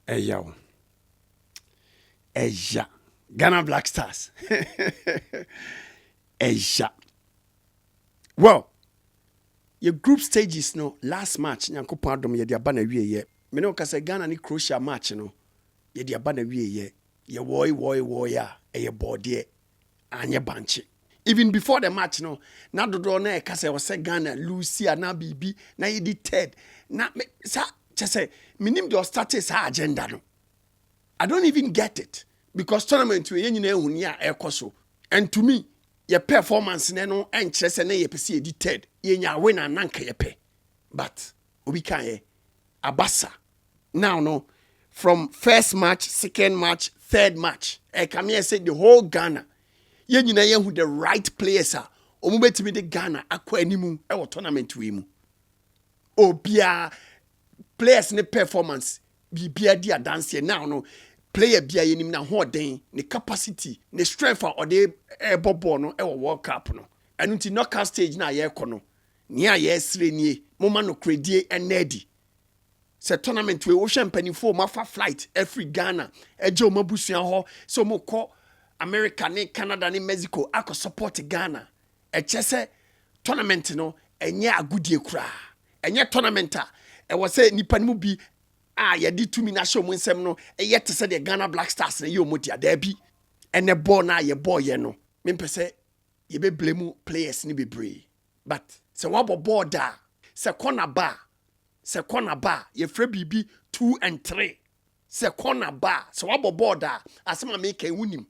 Yo. Eja. Ghana Black Stars. Eja. Well, your group stages no last match nyankopon adom ye de aba na wie ye. Me no ka say Ghana ni Croatia match no ye de aba na wie ye. Ye woy a ye bode anye banche. Even before the match no na dodo na e ka say was Ghana Lucia na bibi na ye di third. Na sa say minim the status agenda no. I don't even get it because tournament we nyina ehuni a ekoso. And to me, your performance no enkyere se na ye pese edited. Ye nya win ananka ye pe. But obi kan ye abasa. Now no from first match, second match, third match. I come here say the whole Ghana. Ye nyina ye who the right players are. Omo betimi de Ghana akwa animu e wo tournament we mu. Obia players ne performance bibia di adanse now no player bia yenim na hoden ne capacity ne strength or the ball no e World Cup no enu ti knockout stage na ye kɔ no ne a ye sre nie moma no credit enedi se tournament we wo hwe mpanifo ma fa flight every Ghana eje o mabusua ho so mo kɔ America ne Canada ne Mexico akɔ support Ghana se tournament no enye agudie kura enye tournament a was say nipa mu bi ye di tumi na show mu nsem no ye te se the Ghana Black Stars na ye omodia da bi ene ball na ye ball ye no me pese ye be blame players ni bebre but se wa ball da se corner bar ye frɛ bibi 2 and 3 se corner bar se wa ball da asema me kan wunim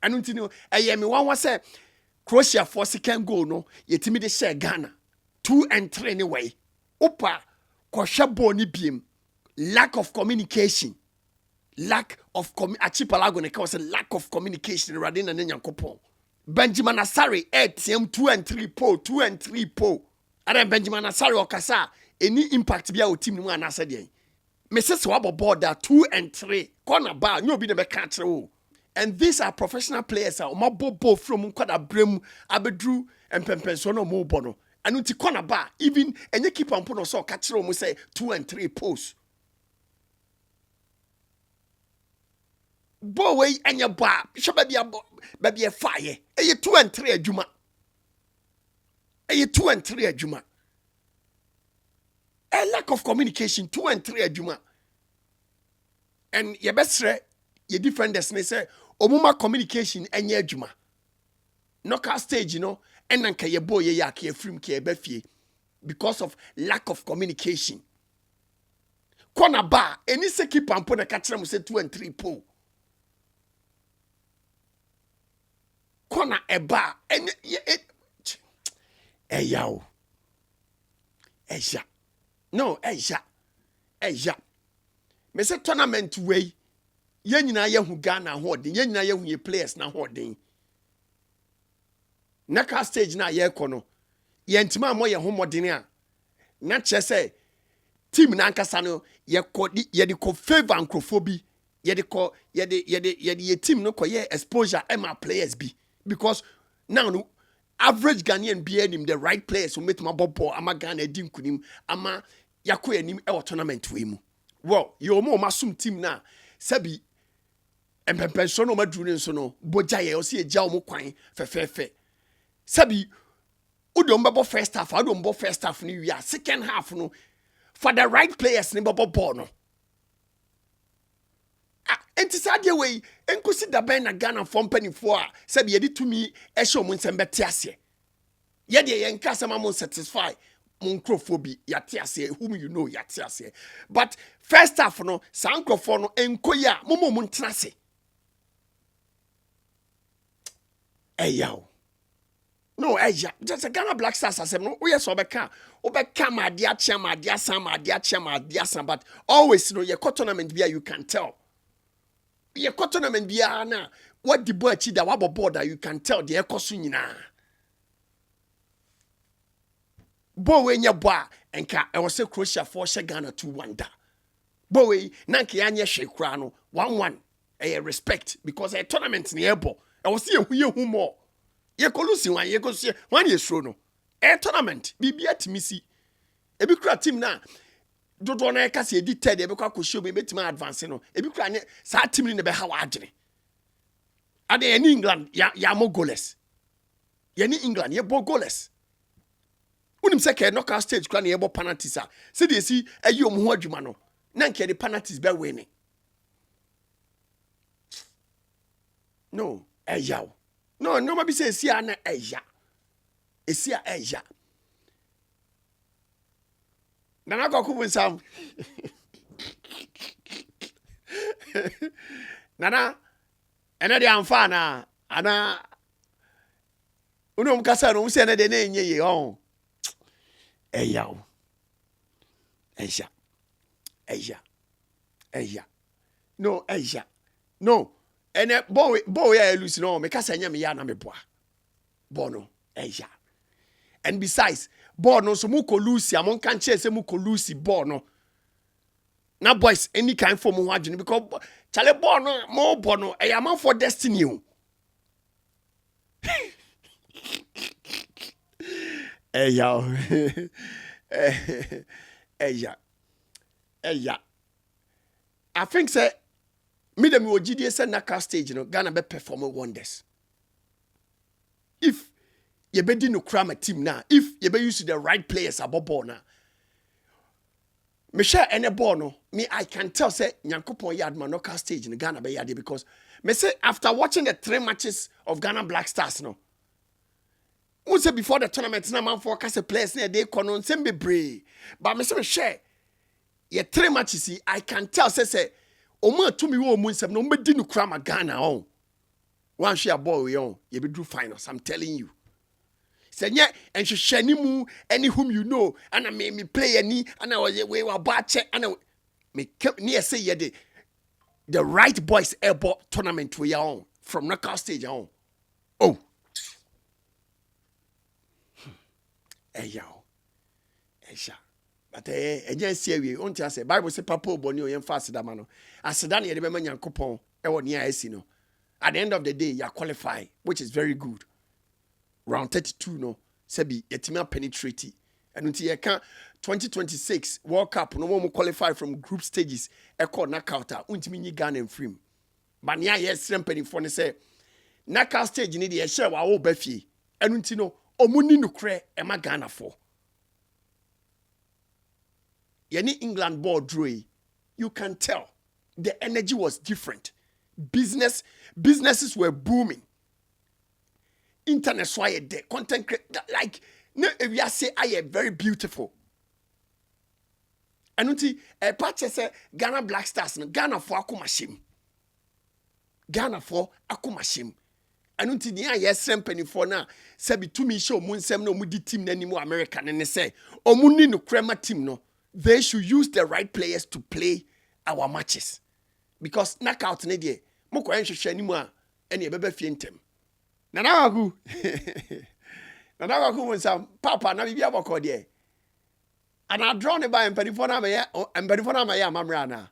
anu ntino eye me wan wa se Croatia for second goal no ye timi de share Ghana 2 and 3 anyway opa kohwe ball ni biem lack of communication achipalago ne cause lack of communication rather than nyankopon Benjamin Asare ATM 2 and 3 po and Benjamin Asare okasa any impact bia o team ni mu anasa de Mrs. Wabo border 2 and 3 corner bar no be the catch o and these are professional players are bobo from kwada brem abedru empempenso no mo bono anu ti corner bar even any keeper mpo no so catch o mo say 2 and 3 posts. Boy and your bar, show baby a fire. A 2 and 3 a juma. A 2 and 3 a juma. A lack of communication, 2 and 3 a juma. And your best your defenders may say, Omuma communication and your juma. Knockout stage, and then your boy yaki a film ke befi because of lack of communication. Corner bar, any seki pampo na catch them say 2 and 3 po. Corner a bar and Eja. No, Eja. Me say tournament way. Ye nyina ye hu Ghana holding. Ye nyina ye hu ye players na holding. Knockout stage na ye kono. Ye ntima mo ye ho modene a. Na che say team na ankasa no ye de ko favor ankrofobi. Ye de team no ko ye exposure ema players bi. Because now no average Ghanaian be him the right players who make my ball ama Ghana din kunim ama yako enim e tournament we mu. Well, you mo masum team na sabi empempenso no maduru nso no boja ye o se eja o mo kwan fefefe. Sabi udo mbabo first half, udo mbabo first half ni wi second half no for the right players ni mbabo ball no. Enti sadie wey enkosi da ben na Ghana for mpanifo a sabi ye di tumi e show mo nsem beti ase ye de ye nka sama mo satisfy mo nkrofo yate ase whom you know yate ase but first half no san nkrofo no enkoyi a mo ntena ase eyaw no eja just a Ghana Black Stars asem no we so obeka ma dia chia ma dia san but always no ye tournament bia you can tell. Ye tournament bia na what the boy chi da wabo border you can tell the ekoso nyina bo we nya bo a enka e was Croatia for Ghana 2-1 da bo we na nka anya hwe kura no 1-1 respect because a tournament na ebo e was ye hu mo ye kolusi wan ye kosi wan ye sro no tournament bibia timisi ebi kura team na dodo na ka se edi third e be kwa show me betima advance no e bi kura ne sa team ni ne be ha wa agene ade any England ya mo goalless ye ni England ye bo goalless unim se ke knockout stage kura na ye bo penalties a se de si ayi omo ho adwuma no na nke de penalties be win no eyaw no ma bi se si ana eya esia eya Nana Kwaku Sam. Nana, and I am fan. Ana Kasa no say na de na enye ye on. Eya. No, Asia. No. And boy ya lose no, me kasa nya me ya na me boa. Bono, Asia. And besides, ball no so mu ko lose amon kan che se mu ko lose ball no. Na boys any kind for mu adwene because chale ball no mo ball no e am for destiny o. I think say me dem wo gidie say knockout stage no Ghana be perform wonders. If you be di no kram a team now, if you be use the right players above ball now. Me share any ball no, me I can tell say Nyankopon yard man knockout stage in Ghana be yard because me say after watching the 3 matches of Ghana Black Stars no. We say before the tournament na man forecast a players na dey kono nsem be brave. But me say me share ye 3 matches I can tell say omo atumi wo omo nsem no mbedi no kram a Ghana on. One share ball we on, you be do finals, I'm telling you. Senye and she shanimu any whom you know and I made me play any and I was we were batch and I me near say ye the right boys airport tournament we are on from knockout stage on. Oh. Yo. Esha. But just see we on say Bible say papa oboni o yen fast da mano. Aseda na ye de be Nyankopon e wo ne asi no. At the end of the day you qualify, which is very good. Round 32 no sebi yetima penetrate and until you can 2026 World Cup no more qualify from group stages e call knockout untimi nyi Ghana and free but nia yes rempani for ne say knockout stage ni de share wa wo ba fie and until no omuni no kre e ma Ghana for yani England ball draw you can tell the energy was different businesses were booming. Internet so I de content like no if you say I am very beautiful. And unti a patch say Ghana Black Stars no Ghana for akomashim. And unti the yes sempeni for na say bitumi show mun sem no mudi team na nimu America ne say omuni no krema team no they should use the right players to play our matches because knockout ne de moko enhwehwe nimu a ene e beba fie ntem. Nana Kwaku won papa na bibia boko de. And I draw ne by empanifo na me ya amamra na.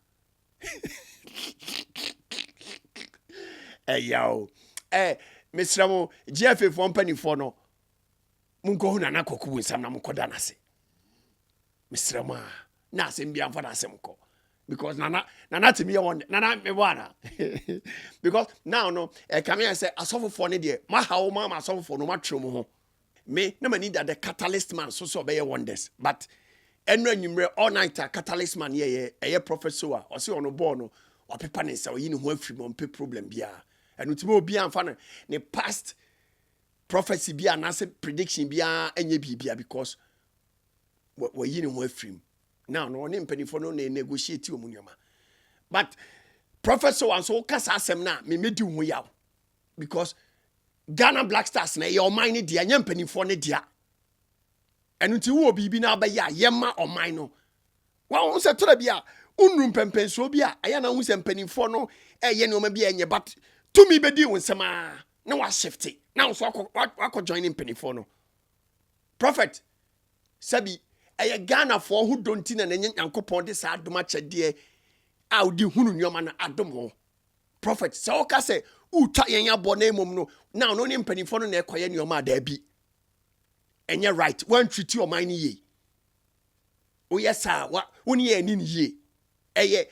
Yo. Mr. Mo GFA for empanifo no. Munko hu Nana Kwaku won na munkoda na se. Mr. Mo na asem bia mfa na asem ko. Because Nana to me one Nana me wana. Because now no come here and say asofo for ne de ma hawo ma asofo for no ma twem ho. Me no ma need that the catalyst man so be wonders. But enro anwumre all night catalyst man ye professor or say ono ball no or pepa ne say oyi ne ho afiri mo pe problem bia. And utime obi amfa ne past prophecy bia na say prediction bia enye bibia because we yi ne ho afiri. Now, no one penny no negotiate you munyama. But Professor and so kasa asem na me medi hu yaw. Because Ghana Black Stars na your mind dia nyam penny for ne dia. Enu nti wo bibi na ba ya yema o mind no. Wa won se tora bia unrum pempen so bia aya na hu se penny for no ye ne o ma bia enye but to me bedi won sema na wa shift. Now so akọ joining penny for no. Prophet Sabi eye Ghana for who don't na Nyankopon de sa adom akyede a odi hunu nyoma na adom ho prophet se o ka se utwa yen abo na emom no now no ne mpanifo no na ekoye nyoma da bi enye right one treat your mind ye Oh yes, sir. What when ye ni ye?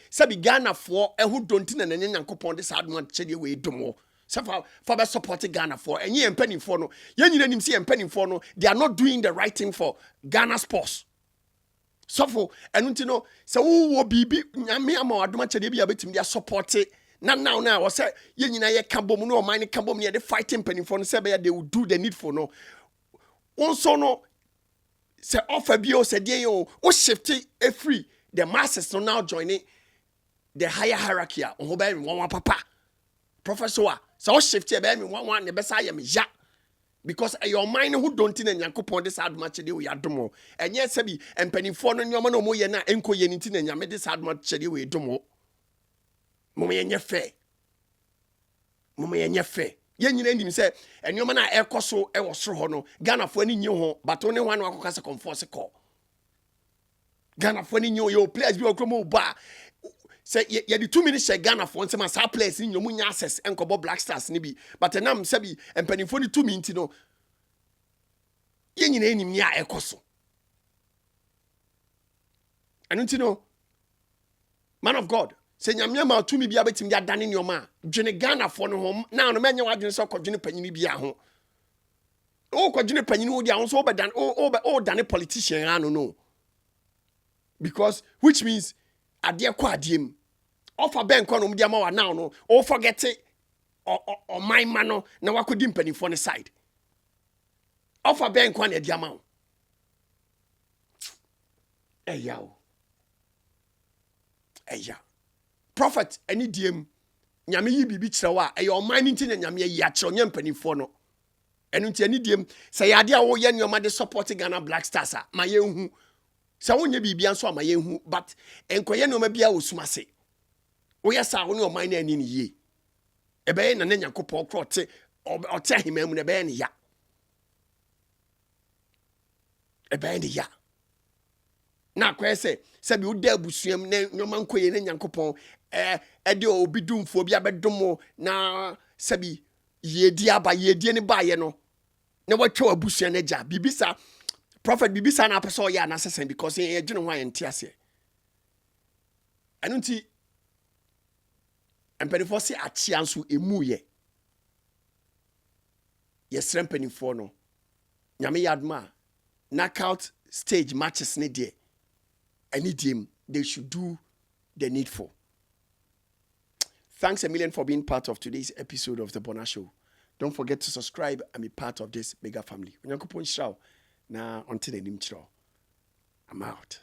Sabi Ghana for who don't na nanya Nyankopɔn de saa adom akyɛde we domo. Safa for be support Ghana for and ye penny for no. Ye nyina nim see penny for no. They are not doing the right thing for Ghana sports. So for and no so wo bibi nyame ama adom akyɛde bi abetim dia support now was say ye nyina ye kabom no man kabom ne de fighting penny for no say be they will do the needful no. Also no say offer bi o say dey o shift e free the masses no now joining the higher hierarchy o be one papa professor so shift e be me one ne be say am ya because your mind who don't tin Nyankopon this hard match dey we adom enye say bi empanifo no nyoma no mo ye na enko ye nti na nyame this hard match dey we dom mo ye nye fair ye nyina ndim say enyoma na ekoso e wo soro ho no Ghana fo ani nye ho but one ho na akokasa comforce call Ghana fo ani nye yo players bi okromo ba say ye the 2 minutes share Ghana fo nsema sa players ni nyomu nya access enkobo Black Stars ni bi but enam say bi empanifo ni 2 minutes no ye nyina enim ni a ekoso anu nti no man of God say nyame ma tumi bia betim dia dane nyoma dwene Ghana fo no ho na no menye wadwene so kodwene panyini bia ho o kodwene panyini wo dia ho so obedan o dane politician anu no because which means ade kwa adiem offer ben kwa no dia ma wa now no o forget it o my man no na wakodi mpanifo ne side offer ben kwa na dia ma wo eya prophet any diem nyame yi bibi kyerɛw a ɛyɛ ɔman nti na nyame yi akyerɛw nyɛ mpanifo no ɛno nti any diem sɛ yade a wo yɛ nyoma de support Ghana Black Stars a ma yɛnhu sɛ wo nyɛ bibia nso a ma yɛnhu but enkoyɛ nyoma bia osuma se wo yɛ sa wo ne ɔman na ani ne yie ɛbɛyɛ na Nyankopɔn krote ɔte ahema mu na ɛbɛyɛ ne ya ɛbɛyɛ ne ya na kwese se bi uda abusuam na nyoma nkoye na Nyankopon de obi dumfo bi abedomo na se bi yedi ne baye no na watwa abusua na ja bibisa prophet bibisa na person ya na sesen because ye dwene ho ayente ase anu nti empanifo se achia nso emu ye srempanifo no nyame yadma knockout stage matches ne de any team, they should do the needful. Thanks a million for being part of today's episode of The Bonah Show. Don't forget to subscribe and be part of this bigger family. Now, until the name, I'm out.